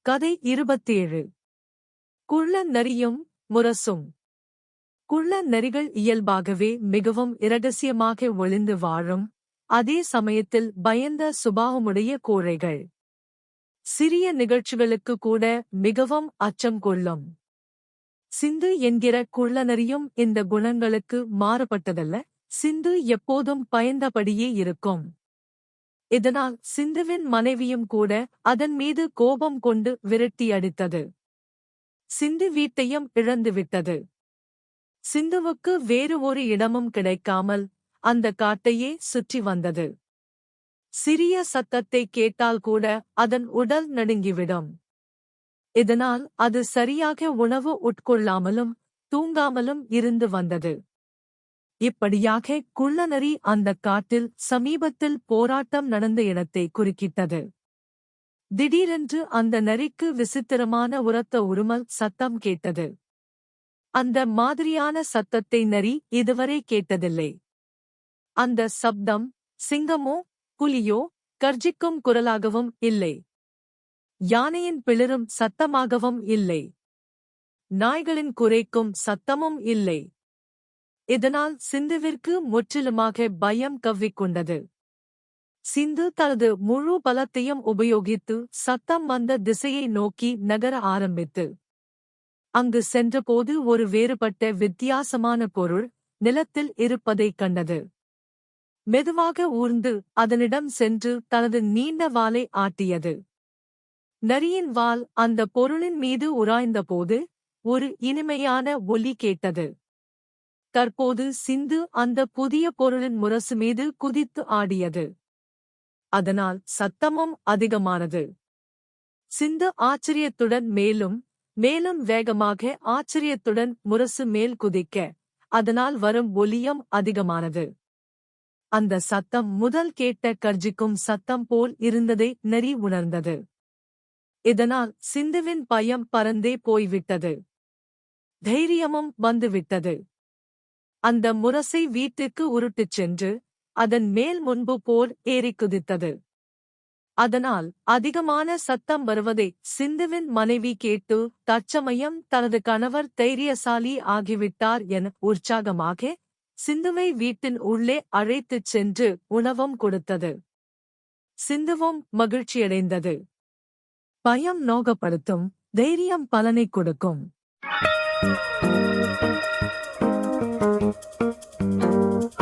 கதை 27. குள்ள நரியும் முரசும். குள்ள நரிகள் இயல்பாகவே மிகவும் இரகசியமாக ஒளிந்து வாழும், அதே சமயத்தில் பயந்த சுபாவமுடைய கோழைகள். சிறிய நிகழ்ச்சிகளுக்கு கூட மிகவும் அச்சம் கொள்ளும். சிந்து என்கிற குள்ளநரியும் இந்த குணங்களுக்கு மாறுபட்டதல்ல. சிந்து எப்போதும் பயந்தபடியே இருக்கும். இதனால் சிந்துவின் மனைவியும் கூட அதன் மீது கோபம் கொண்டு விரட்டி அடித்தது. சிந்து வீட்டையும் இழந்துவிட்டது. சிந்துவுக்கு வேறு ஒரு இடமும் கிடைக்காமல் அந்த காட்டையே சுற்றி வந்தது. சிறிய சத்தத்தை கேட்டால் கூட அதன் உடல் நடுங்கிவிடும். இதனால் அது சரியாக உணவு உட்கொள்ளாமலும் தூங்காமலும் இருந்து வந்தது. இப்படியாக குள்ளநரி அந்த காட்டில் சமீபத்தில் போராட்டம் நடந்த இடத்தை குறுக்கிட்டது. திடீரென்று அந்த நரிக்கு விசித்திரமான உரத்த உருமல் சத்தம் கேட்டது. அந்த மாதிரியான சத்தத்தை நரி இதுவரை கேட்டதில்லை. அந்த சப்தம் சிங்கமோ புலியோ கர்ஜிக்கும் குரலாகவும் இல்லை. யானையின் பிளிரும் சத்தமாகவும் இல்லை. நாய்களின் குரைக்கும் சத்தமும் இல்லை. இதனால் சிந்துவிற்கு முற்றிலுமாக பயம் கவ்விக்கொண்டது. சிந்து தனது முழு பலத்தையும் உபயோகித்து சத்தம் வந்த திசையை நோக்கி நகர ஆரம்பித்து அங்கு சென்றபோது ஒரு வேறுபட்ட வித்தியாசமான பொருள் நிலத்தில் இருப்பதைக் கண்டது. மெதுவாக ஊர்ந்து அதனிடம் சென்று தனது நீண்ட வாலை ஆட்டியது. நரியின் வால் அந்த பொருளின் மீது உராய்ந்தபோது ஒரு இனிமையான ஒலி கேட்டது. தற்போது சிந்து அந்த புதிய பொருளின் முரசு மீது குதித்து ஆடியது. அதனால் சத்தமும் அதிகமானது. சிந்து ஆச்சரியத்துடன் மேலும் மேலும் வேகமாக ஆச்சரியத்துடன் முரசு மேல் குதிக்க அதனால் வரும் ஒலியும் அதிகமானது. அந்த சத்தம் முதல் கேட்ட கர்ஜிக்கும் சத்தம் போல் இருந்ததை நரி உணர்ந்தது. இதனால் சிந்துவின் பயம் பறந்தே போய்விட்டது. தைரியமும் வந்துவிட்டது. அந்த முரசை வீட்டுக்கு உருட்டிச் சென்று அதன் மேல் முன்பு போல் ஏறிக் குதித்தது. அதனால் அதிகமான சத்தம் வருவதை சிந்துவின் மனைவி கேட்டு தற்சமயம் தனது கணவர் தைரியசாலி ஆகிவிட்டார் என உற்சாகமாக சிந்துவை வீட்டின் உள்ளே அழைத்துச் சென்று உணவும் கொடுத்தது. சிந்துவும் மகிழ்ச்சியடைந்தது. பயம் நோகப்படுத்தும், தைரியம் பலனை கொடுக்கும்.